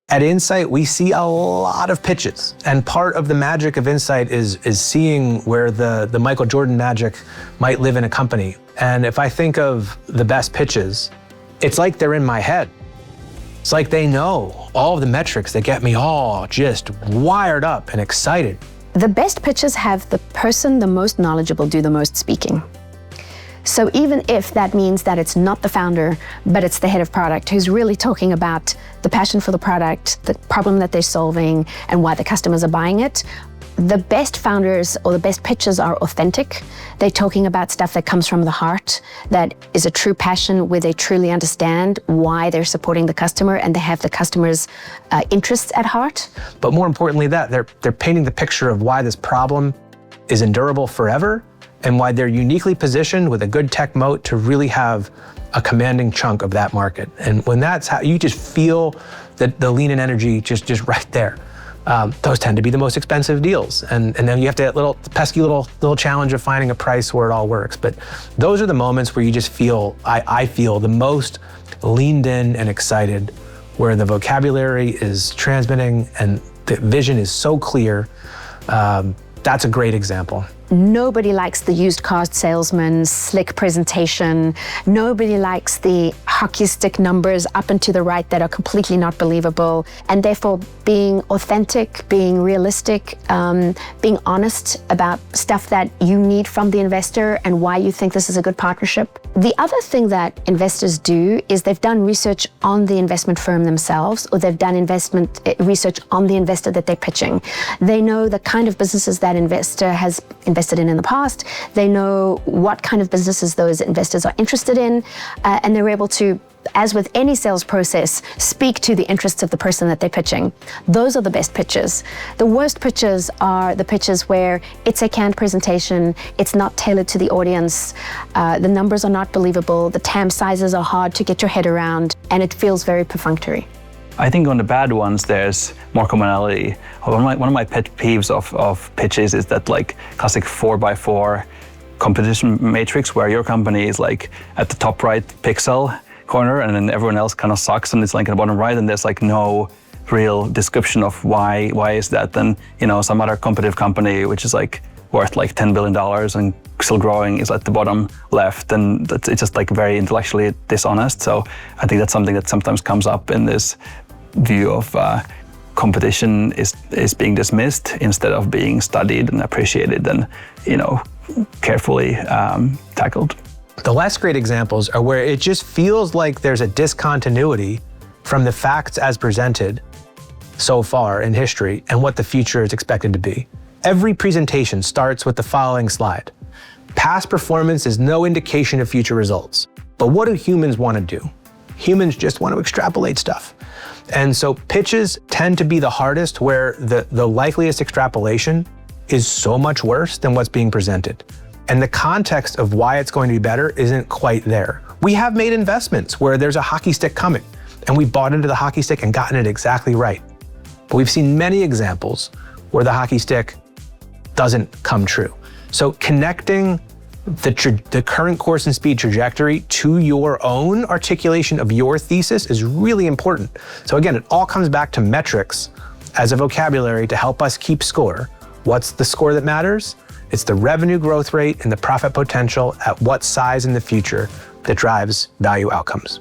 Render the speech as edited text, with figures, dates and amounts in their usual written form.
At Insight, we see a lot of pitches, and part of the magic of Insight is seeing where the Michael Jordan magic might live in a company. And if I think of the best pitches, it's like they're in my head. It's like they know all of the metrics that get me all just wired up and excited. The best pitches have the person the most knowledgeable do the most speaking. So even if that means that it's not the founder, but it's the head of product who's really talking about the passion for the product, the problem that they're solving, and why the customers are buying it, the best founders or the best pitches are authentic. They're talking about stuff that comes from the heart, that is a true passion, where they truly understand why they're supporting the customer and they have the customer's interests at heart. But more importantly, that they're painting the picture of why this problem is endurable forever, and why they're uniquely positioned with a good tech moat to really have a commanding chunk of that market. And when that's how, you just feel that the lean and energy just right there. Those tend to be the most expensive deals. And then you have to have little pesky little challenge of finding a price where it all works. But those are the moments where you just feel, I feel the most leaned in and excited, where the vocabulary is transmitting and the vision is so clear. That's a great example. Nobody likes the used car salesman, slick presentation. Nobody likes the hockey stick numbers up and to the right that are completely not believable. And therefore, being authentic, being realistic, being honest about stuff that you need from the investor and why you think this is a good partnership. The other thing that investors do is they've done research on the investment firm themselves, or they've done research on the investor that they're pitching. They know the kind of businesses that investor has invested in the past. They know what kind of businesses those investors are interested in, and they're able to, as with any sales process, speak to the interests of the person that they're pitching. Those are the best pitches. The worst pitches are the pitches where it's a canned presentation, it's not tailored to the audience, the numbers are not believable, the TAM sizes are hard to get your head around, and it feels very perfunctory. I think on the bad ones, there's more commonality. One of my pet peeves of pitches is that like classic 4x4 competition matrix where your company is like at the top right pixel corner and then everyone else kind of sucks and it's like at the bottom right and there's like no real description of why is that. Then, you know, some other competitive company which is like worth like $10 billion and still growing is at the bottom left, and it's just like very intellectually dishonest. So I think that's something that sometimes comes up in this view of competition is being dismissed instead of being studied and appreciated and, you know, carefully tackled. The less great examples are where it just feels like there's a discontinuity from the facts as presented so far in history and what the future is expected to be. Every presentation starts with the following slide. Past performance is no indication of future results. But what do humans want to do? Humans just want to extrapolate stuff. And so pitches tend to be the hardest, where the likeliest extrapolation is so much worse than what's being presented. And the context of why it's going to be better isn't quite there. We have made investments where there's a hockey stick coming, and we bought into the hockey stick and gotten it exactly right. But we've seen many examples where the hockey stick doesn't come true. So connecting the current course and speed trajectory to your own articulation of your thesis is really important. So again, it all comes back to metrics as a vocabulary to help us keep score. What's the score that matters? It's the revenue growth rate and the profit potential at what size in the future that drives value outcomes.